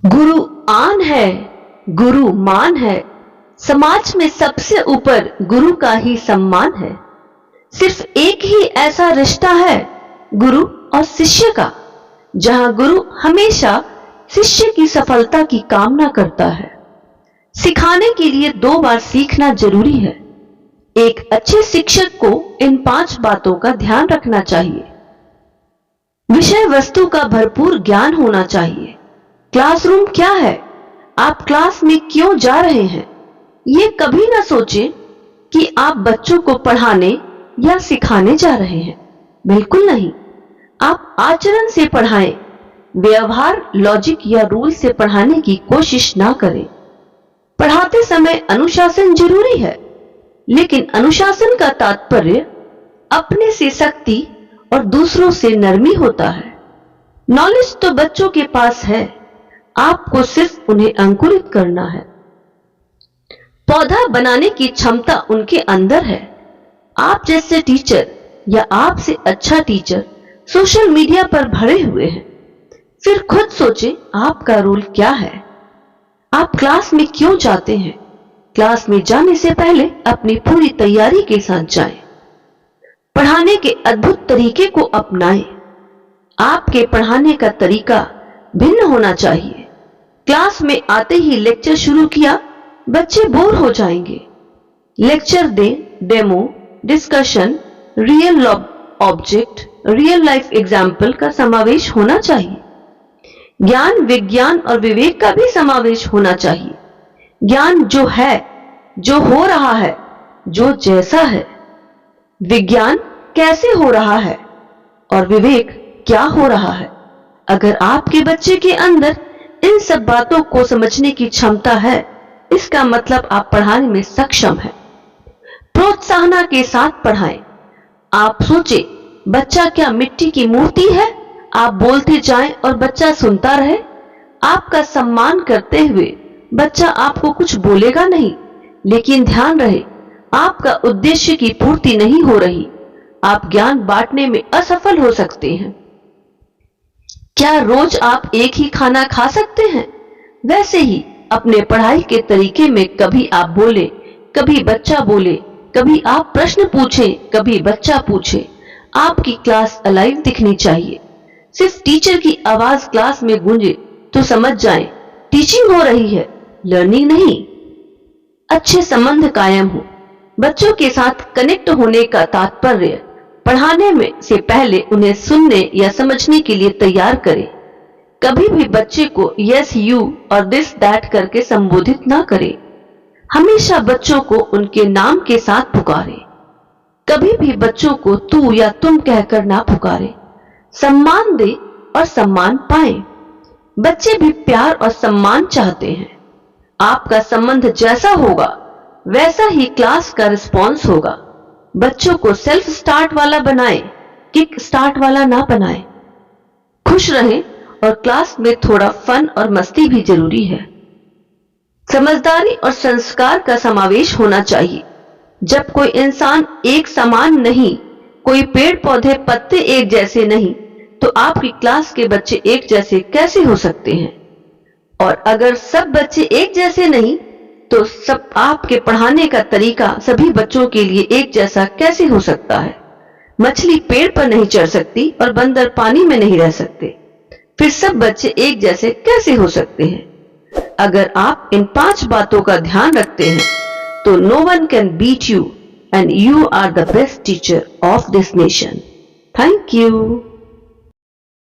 गुरु आन है, गुरु मान है। समाज में सबसे ऊपर गुरु का ही सम्मान है। सिर्फ एक ही ऐसा रिश्ता है गुरु और शिष्य का, जहां गुरु हमेशा शिष्य की सफलता की कामना करता है। सिखाने के लिए 2 बार सीखना जरूरी है। एक अच्छे शिक्षक को इन 5 बातों का ध्यान रखना चाहिए। विषय वस्तु का भरपूर ज्ञान होना चाहिए। क्लासरूम क्या है, आप क्लास में क्यों जा रहे हैं, ये कभी ना सोचें कि आप बच्चों को पढ़ाने या सिखाने जा रहे हैं। बिल्कुल नहीं, आप आचरण से पढ़ाएं। व्यवहार, लॉजिक या रूल से पढ़ाने की कोशिश ना करें। पढ़ाते समय अनुशासन जरूरी है, लेकिन अनुशासन का तात्पर्य अपने से सख्ती और दूसरों से नरमी होता है। नॉलेज तो बच्चों के पास है, आपको सिर्फ उन्हें अंकुरित करना है। पौधा बनाने की क्षमता उनके अंदर है। आप जैसे टीचर या आपसे अच्छा टीचर सोशल मीडिया पर भरे हुए हैं। फिर खुद सोचें, आपका रोल क्या है। आप क्लास में क्यों जाते हैं। क्लास में जाने से पहले अपनी पूरी तैयारी के साथ जाएं। पढ़ाने के अद्भुत तरीके को अपनाएं। आपके पढ़ाने का तरीका भिन्न होना चाहिए। क्लास में आते ही लेक्चर शुरू किया, बच्चे बोर हो जाएंगे। लेक्चर दें, demo, discussion, real object, real life example का समावेश होना चाहिए। ज्ञान, विज्ञान और विवेक का भी समावेश होना चाहिए। ज्ञान जो है, जो हो रहा है, जो जैसा है। विज्ञान कैसे हो रहा है और विवेक क्या हो रहा है। अगर आपके बच्चे के अंदर इन सब बातों को समझने की क्षमता है, इसका मतलब आप पढ़ाने में सक्षम हैं। प्रोत्साहन के साथ पढ़ाएं। आप सोचें, बच्चा क्या मिट्टी की मूर्ति है। आप बोलते जाएं और बच्चा सुनता रहे। आपका सम्मान करते हुए बच्चा आपको कुछ बोलेगा नहीं, लेकिन ध्यान रहे, आपका उद्देश्य की पूर्ति नहीं हो रही। आप ज्ञान बांटने में असफल हो सकते हैं। क्या रोज आप एक ही खाना खा सकते हैं। वैसे ही अपने पढ़ाई के तरीके में कभी आप बोले, कभी बच्चा बोले, कभी आप प्रश्न पूछें, कभी बच्चा पूछे। आपकी क्लास अलाइव दिखनी चाहिए। सिर्फ टीचर की आवाज क्लास में गूंजे तो समझ जाएं, टीचिंग हो रही है, लर्निंग नहीं। अच्छे संबंध कायम हो। बच्चों के साथ कनेक्ट होने का तात्पर्य पढ़ाने में से पहले उन्हें सुनने या समझने के लिए तैयार करें। कभी भी बच्चे को यस, यू और दिस, दैट करके संबोधित ना करें। हमेशा बच्चों को उनके नाम के साथ पुकारें। कभी भी बच्चों को तू या तुम कहकर ना पुकारें। सम्मान दे और सम्मान पाएं। बच्चे भी प्यार और सम्मान चाहते हैं। आपका संबंध जैसा होगा, वैसा ही क्लास का रिस्पॉन्स होगा। बच्चों को सेल्फ स्टार्ट वाला बनाएं, किक स्टार्ट वाला ना बनाएं। खुश रहें और क्लास में थोड़ा फन और मस्ती भी जरूरी है। समझदारी और संस्कार का समावेश होना चाहिए। जब कोई इंसान एक समान नहीं, कोई पेड़ पौधे पत्ते एक जैसे नहीं, तो आपकी क्लास के बच्चे एक जैसे कैसे हो सकते हैं। और अगर सब बच्चे एक जैसे नहीं, तो सब आपके पढ़ाने का तरीका सभी बच्चों के लिए एक जैसा कैसे हो सकता है। मछली पेड़ पर नहीं चढ़ सकती और बंदर पानी में नहीं रह सकते, फिर सब बच्चे एक जैसे कैसे हो सकते हैं। अगर आप इन 5 बातों का ध्यान रखते हैं, तो no one can beat you and you are the best teacher of this nation. Thank you.